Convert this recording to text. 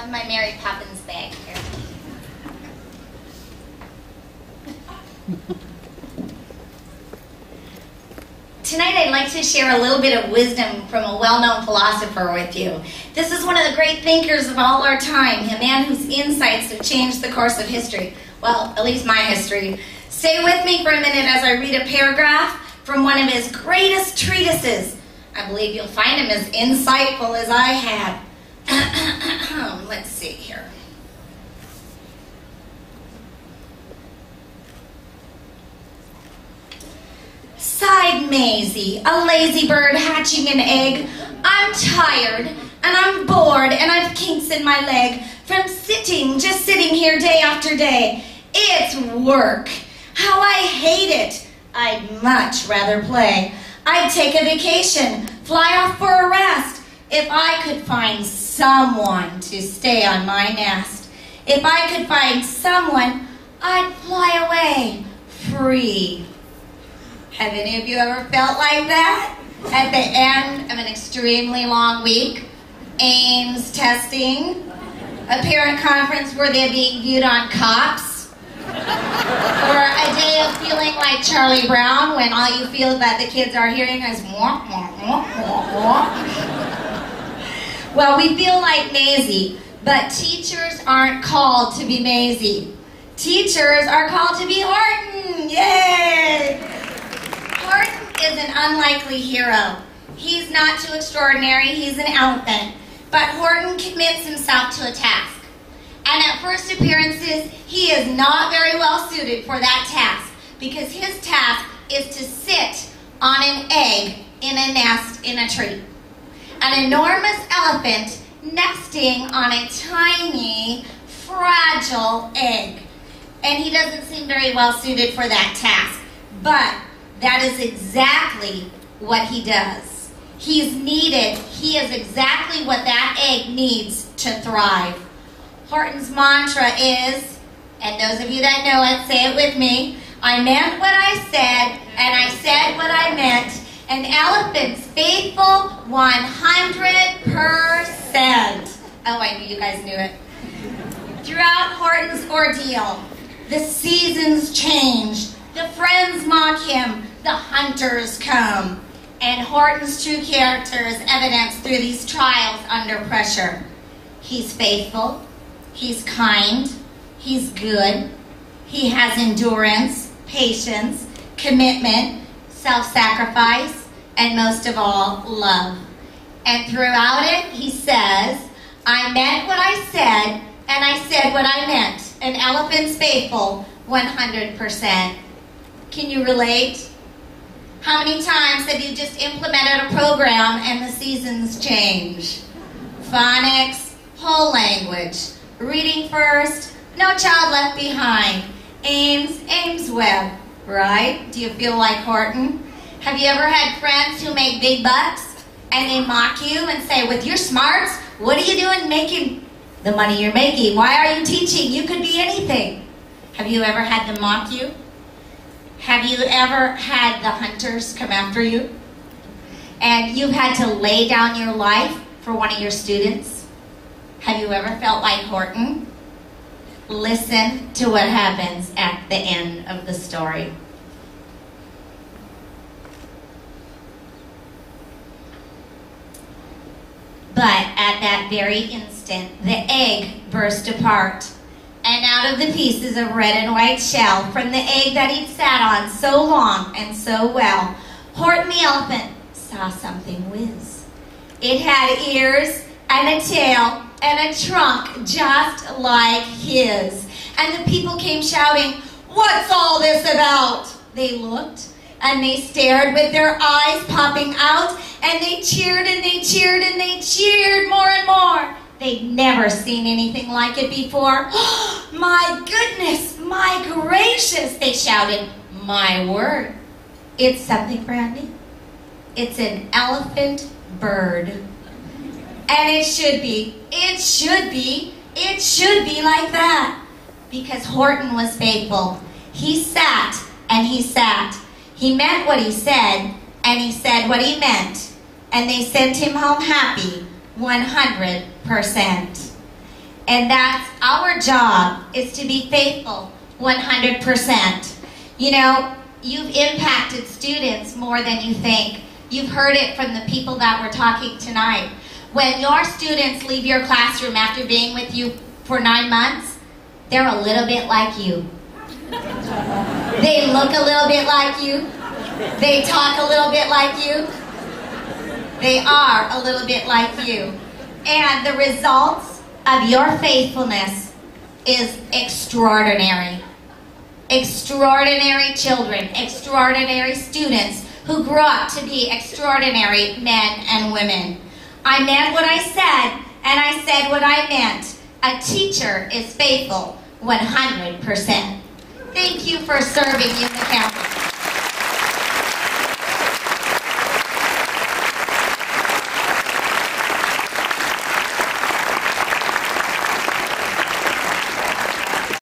have my Mary Poppins bag here. Tonight I'd like to share a little bit of wisdom from a well-known philosopher with you. This is one of the great thinkers of all our time, a man whose insights have changed the course of history. Well, at least my history. Stay with me for a minute as I read a paragraph from one of his greatest treatises. I believe you'll find him as insightful as I have. Let's see here. Sighed Maisie, a lazy bird hatching an egg. I'm tired, and I'm bored, and I've kinks in my leg from just sitting here day after day. It's work. How I hate it. I'd much rather play. I'd take a vacation, fly off for a rest, if I could find someone to stay on my nest. If I could find someone, I'd fly away, free. Have any of you ever felt like that? At the end of an extremely long week, Ames testing, a parent conference where they're being viewed on cops, or a day of feeling like Charlie Brown when all you feel that the kids are hearing is wah, wah, wah, wah, wah. Well, we feel like Maisie, but teachers aren't called to be Maisie. Teachers are called to be Horton. Yay! Horton is an unlikely hero. He's not too extraordinary, he's an elephant. But Horton commits himself to a task. And at first appearances, he is not very well suited for that task because his task is to sit on an egg in a nest in a tree. An enormous elephant nesting on a tiny, fragile egg. And he doesn't seem very well suited for that task. But that is exactly what he does. He's needed. He is exactly what that egg needs to thrive. Horton's mantra is, and those of you that know it, say it with me, I meant what I said, and I said what I meant. An elephant's faithful 100%. Oh, I knew you guys knew it. Throughout Horton's ordeal, the seasons change. The friends mock him. The hunters come. And Horton's true character is evidenced through these trials under pressure. He's faithful. He's kind. He's good. He has endurance, patience, commitment, self-sacrifice, and most of all, love. And throughout it, he says, I meant what I said, and I said what I meant. An elephant's faithful 100%. Can you relate? How many times have you just implemented a program and the seasons change? Phonics, whole language, reading first, no child left behind, Ames Webb, right? Do you feel like Horton? Have you ever had friends who make big bucks and they mock you and say, with your smarts, what are you doing making the money you're making? Why are you teaching? You could be anything. Have you ever had them mock you? Have you ever had the hunters come after you? And you've had to lay down your life for one of your students? Have you ever felt like Horton? Listen to what happens at the end of the story. But at that very instant, the egg burst apart. And out of the pieces of red and white shell from the egg that he'd sat on so long and so well, Horton the elephant saw something whiz. It had ears and a tail and a trunk just like his. And the people came shouting, what's all this about? They looked and they stared with their eyes popping out, and they cheered and they cheered and they cheered more and more. They'd never seen anything like it before. Oh, my goodness, my gracious, they shouted. My word, it's something brand new. It's an elephant bird. And it should be like that. Because Horton was faithful. He sat and he sat. He meant what he said, and he said what he meant. And they sent him home happy, 100%. And that's our job, is to be faithful 100%. You know, you've impacted students more than you think. You've heard it from the people that were talking tonight. When your students leave your classroom after being with you for 9 months, they're a little bit like you. They look a little bit like you. They talk a little bit like you. They are a little bit like you. And the results of your faithfulness is extraordinary. Extraordinary children, extraordinary students who grew up to be extraordinary men and women. I meant what I said, and I said what I meant. A teacher is faithful 100%. Thank you for serving Yuma County.